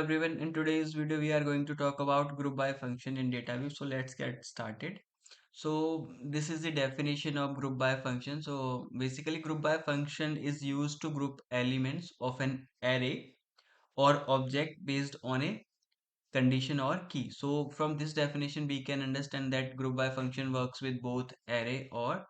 Everyone, in today's video we are going to talk about group by function in Dataweave. So let's get started. So this is the definition of group by function. So basically group by function is used to group elements of an array or object based on a condition or key. So from this definition we can understand that group by function works with both array or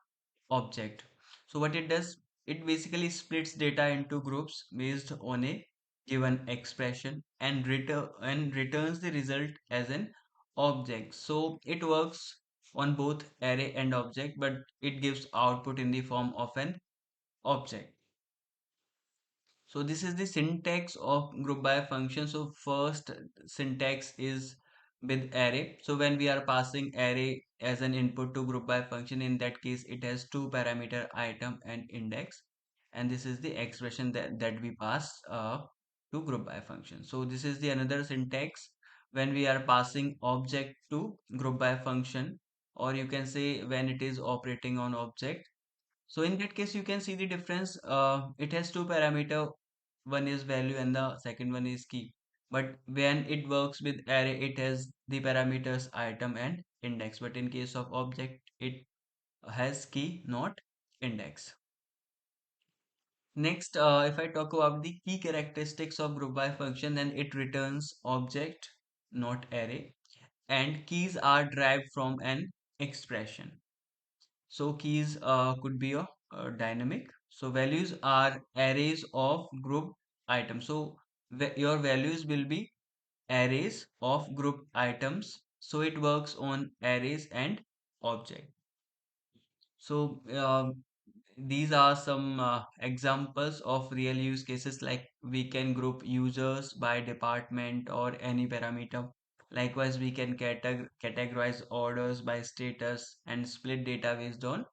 object. So what it does, it basically splits data into groups based on a given expression and returns the result as an object. So it works on both array and object, but it gives output in the form of an object. So this is the syntax of group by function. So first syntax is with array. So when we are passing array as an input to group by function, in that case it has two parameter, item and index, and this is the expression that we pass to group by function. So this is the another syntax when we are passing object to group by function, or you can say when it is operating on object. So in that case, you can see the difference. It has two parameter. One is value and the second one is key. But when it works with array, it has the parameters item and index. But in case of object, it has key, not index. Next, if I talk about the key characteristics of group by function, then it returns object, not array, and keys are derived from an expression. So keys could be a dynamic. So values are arrays of group items. So your values will be arrays of group items. So it works on arrays and object. So these are some examples of real use cases, like we can group users by department or any parameter. Likewise, we can categorize orders by status and split data based on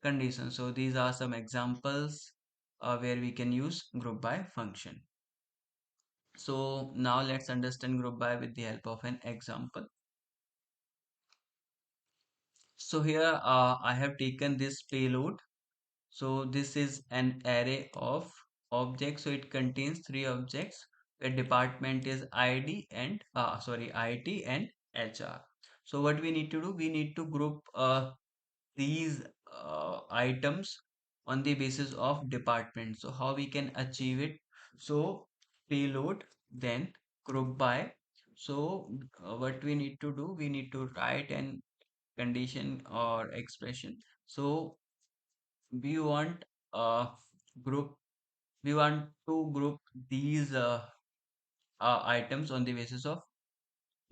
conditions. So these are some examples where we can use group by function. So now let's understand group by with the help of an example. So here I have taken this payload. So this is an array of objects. So it contains three objects where department is ID and IT and HR. So what we need to do, we need to group these items on the basis of department. So how we can achieve it? So payload, then group by. So what we need to do, we need to write an condition or expression. So we want uh, group we want to group these items on the basis of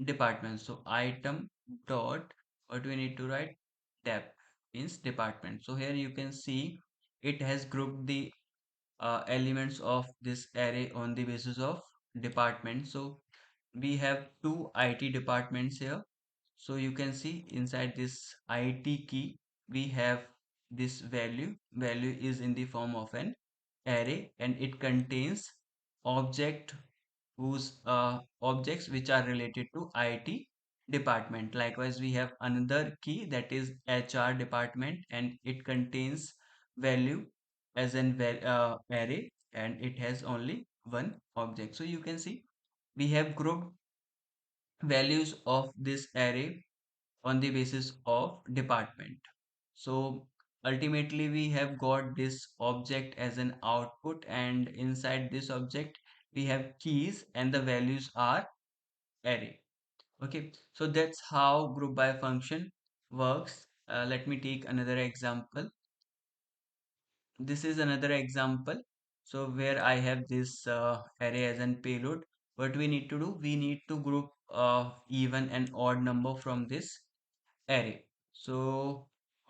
department. So item dot, what we need to write, dep means department. So here you can see it has grouped the elements of this array on the basis of department. So we have two IT departments here. So you can see inside this IT key, we have this value. Value is in the form of an array and it contains object whose objects which are related to IT department. Likewise, we have another key that is HR department and it contains value as an array and it has only one object. So you can see we have grouped values of this array on the basis of department. So ultimately we have got this object as an output, and inside this object we have keys and the values are array. Okay, so that's how group by function works. Let me take another example. This is another example. So where I have this array as an payload, what we need to do, we need to group even and odd number from this array. So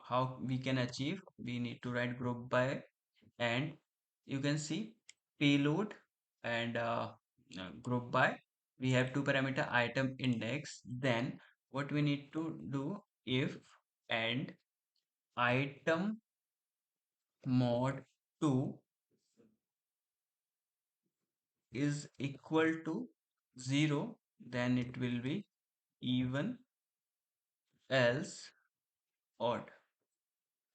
how we can achieve, we need to write group by, and you can see payload and group by, we have two parameter item index. Then what we need to do, if and item mod 2 is equal to 0, then it will be even, else odd.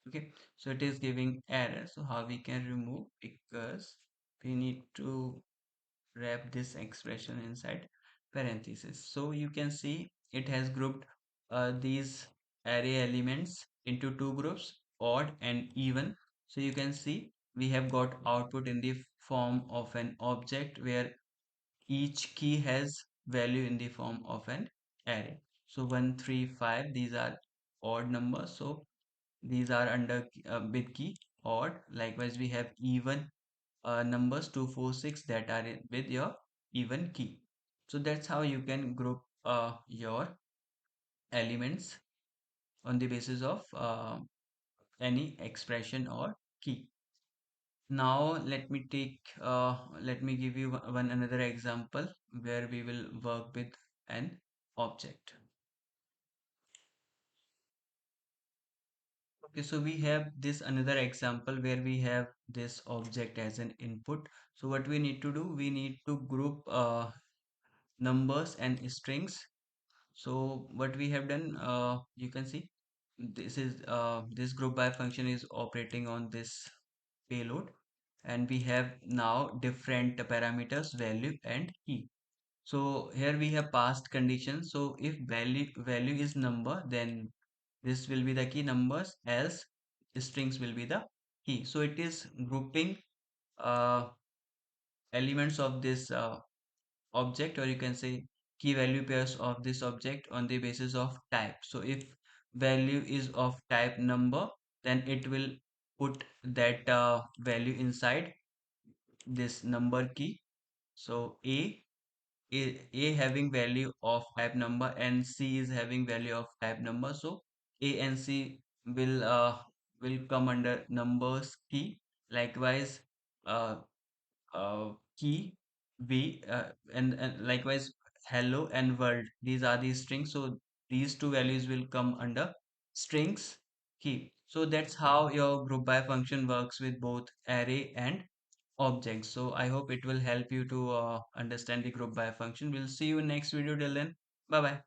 Okay, so it is giving error. So how we can remove, because we need to wrap this expression inside. parenthesis. So you can see it has grouped these array elements into two groups, odd and even. So you can see we have got output in the form of an object where each key has value in the form of an array. So 1, 3, 5, these are odd numbers. So these are under with key odd. Likewise, we have even numbers 2, 4, 6 that are with your even key. So that's how you can group your elements on the basis of any expression or key. Now let me give you one another example where we will work with an object. Okay, so we have this another example where we have this object as an input. So what we need to do, we need to group numbers and strings. So what we have done, you can see this group by function is operating on this payload, and we have now different parameters, value and key. So here we have passed conditions. So if value is number, then this will be the key, numbers, else strings will be the key. So it is grouping uh, elements of this object, or you can say key value pairs of this object on the basis of type. So if value is of type number, then it will put that value inside this number key. So A having value of type number and C is having value of type number. So A and C will come under numbers key. Likewise, uh, key B and likewise hello and world. These are the strings. So these two values will come under strings key. So that's how your group by function works with both array and objects. So I hope it will help you to understand the group by function. We'll see you in next video. Till then, bye bye.